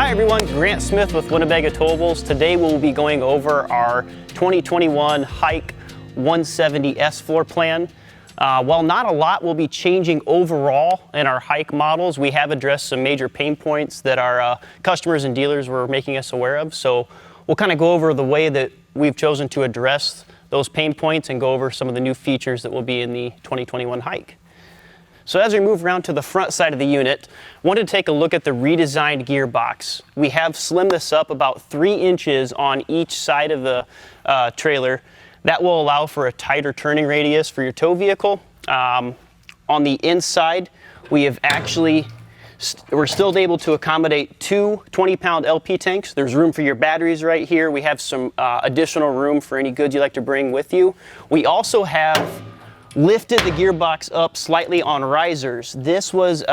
Hi everyone, Grant Smith with Winnebago Towables. Today we'll be going over our 2021 HIKE 170S floor plan. While not a lot will be changing overall in our HIKE models, we have addressed some major pain points that our customers and dealers were making us aware of. So we'll kind of go over the way that we've chosen to address those pain points and go over some of the new features that will be in the 2021 HIKE. So as we move around to the front side of the unit, I wanted to take a look at the redesigned gearbox. We have slimmed this up about 3 inches on each side of the trailer. That will allow for a tighter turning radius for your tow vehicle. On the inside, we have we're still able to accommodate 2 20-pound LP tanks. There's room for your batteries right here. We have some additional room for any goods you'd like to bring with you. We also have lifted the gearbox up slightly on risers. This was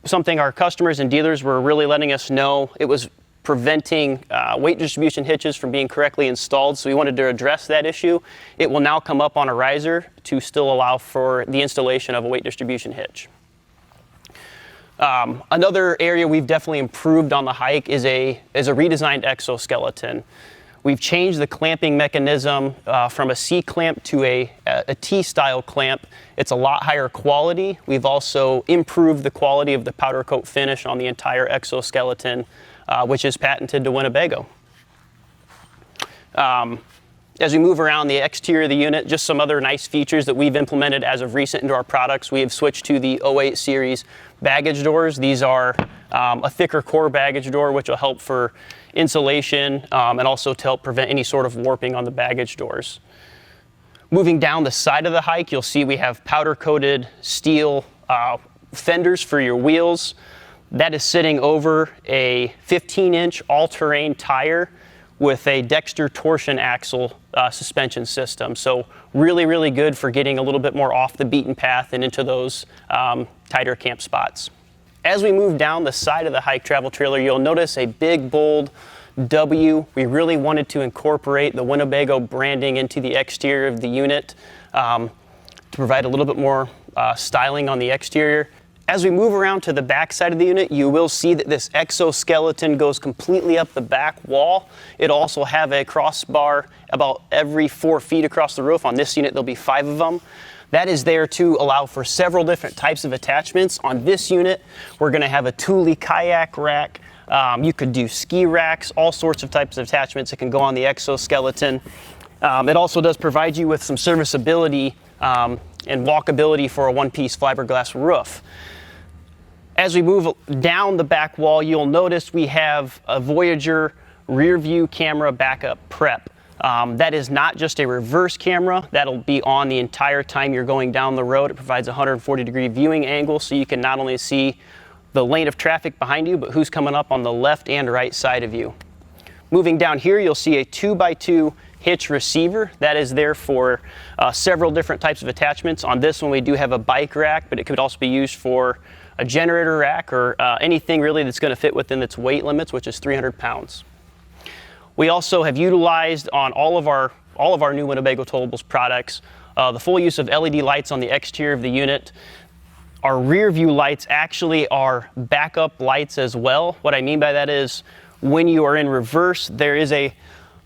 something our customers and dealers were really letting us know. It was preventing weight distribution hitches from being correctly installed, so we wanted to address that issue. It will now come up on a riser to still allow for the installation of a weight distribution hitch. Another area we've definitely improved on the HIKE is a redesigned exoskeleton. We've changed the clamping mechanism from a C-clamp to a T-style clamp. It's a lot higher quality. We've also improved the quality of the powder coat finish on the entire exoskeleton, which is patented to Winnebago. As we move around the exterior of the unit, just some other nice features that we've implemented as of recent into our products. We have switched to the 08 series baggage doors. These are a thicker core baggage door, which will help for insulation and also to help prevent any sort of warping on the baggage doors. Moving down the side of the HIKE, you'll see we have powder coated steel fenders for your wheels. That is sitting over a 15-inch all-terrain tire with a Dexter torsion axle suspension system. So really, really good for getting a little bit more off the beaten path and into those tighter camp spots. As we move down the side of the HIKE travel trailer, you'll notice a big, bold W. We really wanted to incorporate the Winnebago branding into the exterior of the unit to provide a little bit more styling on the exterior. As we move around to the back side of the unit, you will see that this exoskeleton goes completely up the back wall. It'll also have a crossbar about every 4 feet across the roof. On this unit, there'll be 5 of them. That is there to allow for several different types of attachments. On this unit, we're gonna have a Thule kayak rack. You could do ski racks, all sorts of types of attachments that can go on the exoskeleton. It also does provide you with some serviceability and walkability for a one-piece fiberglass roof. As we move down the back wall, you'll notice we have a Voyager rear view camera backup prep. That is not just a reverse camera. That'll be on the entire time you're going down the road. It provides a 140-degree viewing angle, so you can not only see the lane of traffic behind you, but who's coming up on the left and right side of you. Moving down here, you'll see a 2x2 hitch receiver. That is there for several different types of attachments. On this one, we do have a bike rack, but it could also be used for a generator rack or anything really that's going to fit within its weight limits, which is 300 pounds. We also have utilized on all of our new Winnebago Towables products the full use of LED lights on the exterior of the unit. Our rear view lights actually are backup lights as well. What I mean by that is when you are in reverse, there is a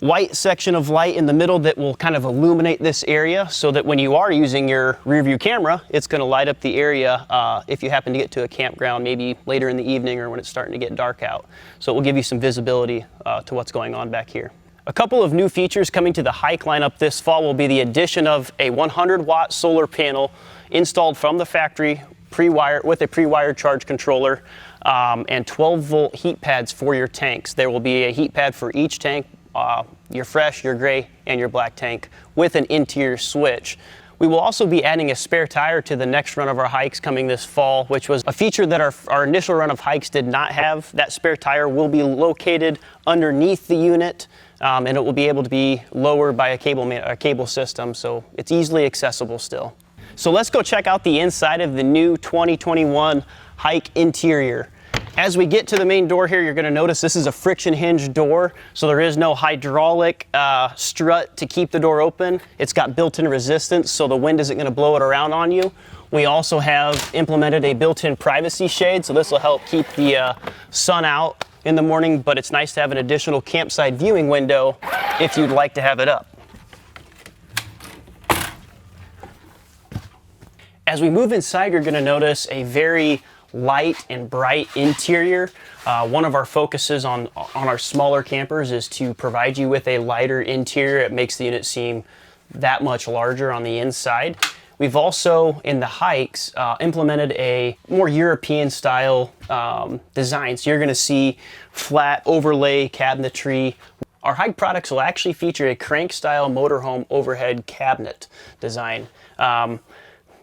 white section of light in the middle that will kind of illuminate this area so that when you are using your rear view camera, it's going to light up the area if you happen to get to a campground maybe later in the evening or when it's starting to get dark out. So it will give you some visibility to what's going on back here. A couple of new features coming to the HIKE lineup this fall will be the addition of a 100-watt solar panel installed from the factory with a pre-wired charge controller and 12-volt heat pads for your tanks. There will be a heat pad for each tank, your fresh, your gray, and your black tank with an interior switch. We will also be adding a spare tire to the next run of our hikes coming this fall, which was a feature that our initial run of hikes did not have. That spare tire will be located underneath the unit and it will be able to be lowered by a cable system, so it's easily accessible still. So let's go check out the inside of the new 2021 HIKE interior. As we get to the main door here, you're going to notice this is a friction hinge door, so there is no hydraulic strut to keep the door open. It's got built-in resistance, so the wind isn't going to blow it around on you. We also have implemented a built-in privacy shade, so this will help keep the sun out in the morning, but it's nice to have an additional campsite viewing window if you'd like to have it up. As we move inside, you're going to notice a very light and bright interior. One of our focuses on our smaller campers is to provide you with a lighter interior. It makes the unit seem that much larger on the inside. We've also, in the hikes, implemented a more European style design. So you're going to see flat overlay cabinetry. Our hike products will actually feature a crank style motorhome overhead cabinet design.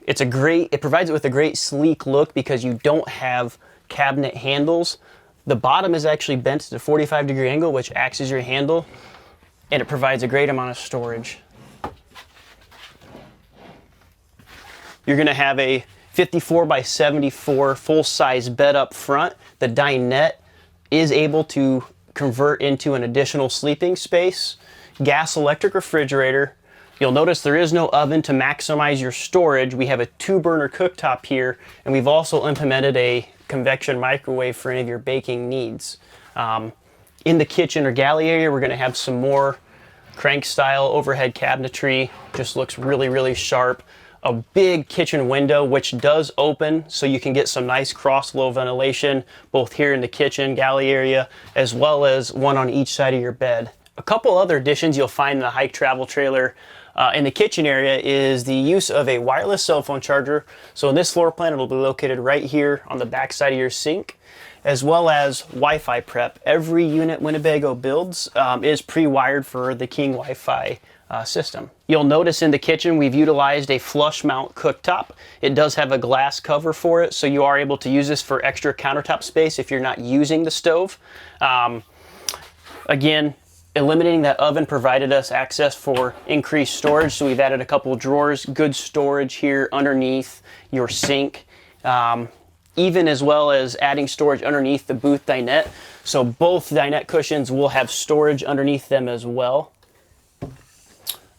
It provides it with a great sleek look because you don't have cabinet handles. The bottom is actually bent at a 45-degree angle, which acts as your handle, and it provides a great amount of storage. You're going to have a 54 by 74 full-size bed up front. The dinette is able to convert into an additional sleeping space. Gas electric refrigerator. You'll notice there is no oven to maximize your storage. We have a 2-burner cooktop here, and we've also implemented a convection microwave for any of your baking needs. In the kitchen or galley area, we're going to have some more crank style overhead cabinetry. Just looks really, really sharp. A big kitchen window which does open, so you can get some nice cross flow ventilation both here in the kitchen galley area as well as one on each side of your bed. A couple other additions you'll find in the hike travel trailer in the kitchen area is the use of a wireless cell phone charger. So in this floor plan, it'll be located right here on the back side of your sink, as well as Wi-Fi prep. Every unit Winnebago builds is pre-wired for the King Wi-Fi system. You'll notice in the kitchen we've utilized a flush mount cooktop. It does have a glass cover for it, so you are able to use this for extra countertop space if you're not using the stove. Again, eliminating that oven provided us access for increased storage, so we've added a couple of drawers, good storage here underneath your sink, even as well as adding storage underneath the booth dinette. So both dinette cushions will have storage underneath them as well.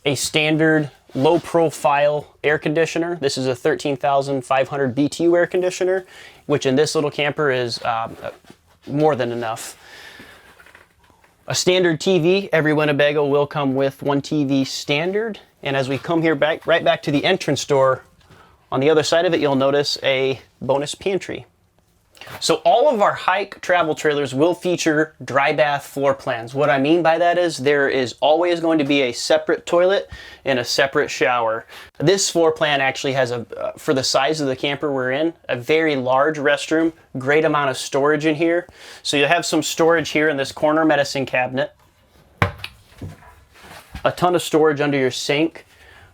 A standard low profile air conditioner. This is a 13,500 BTU air conditioner, which in this little camper is more than enough. A standard TV. Every Winnebago will come with one TV standard. And as we come here right back to the entrance door, on the other side of it, you'll notice a bonus pantry. So all of our hike travel trailers will feature dry bath floor plans. What I mean by that is there is always going to be a separate toilet and a separate shower. This floor plan actually has, for the size of the camper we're in, a very large restroom, great amount of storage in here. So you'll have some storage here in this corner medicine cabinet, a ton of storage under your sink,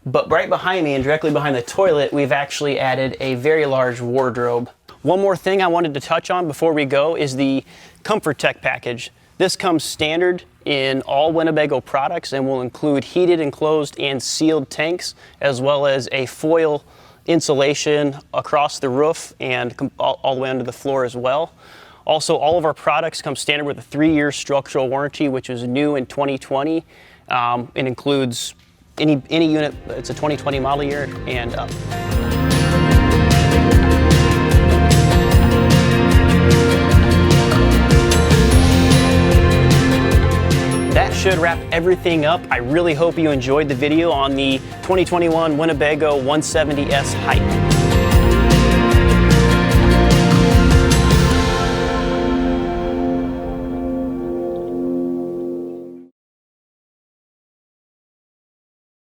but right behind me and directly behind the toilet, we've actually added a very large wardrobe. One more thing I wanted to touch on before we go is the Comfort Tech package. This comes standard in all Winnebago products and will include heated, enclosed, and sealed tanks, as well as a foil insulation across the roof and all the way under the floor as well. Also, all of our products come standard with a 3-year structural warranty, which is new in 2020. It includes any unit, it's a 2020 model year and up. That should wrap everything up. I really hope you enjoyed the video on the 2021 Winnebago 170S Hike.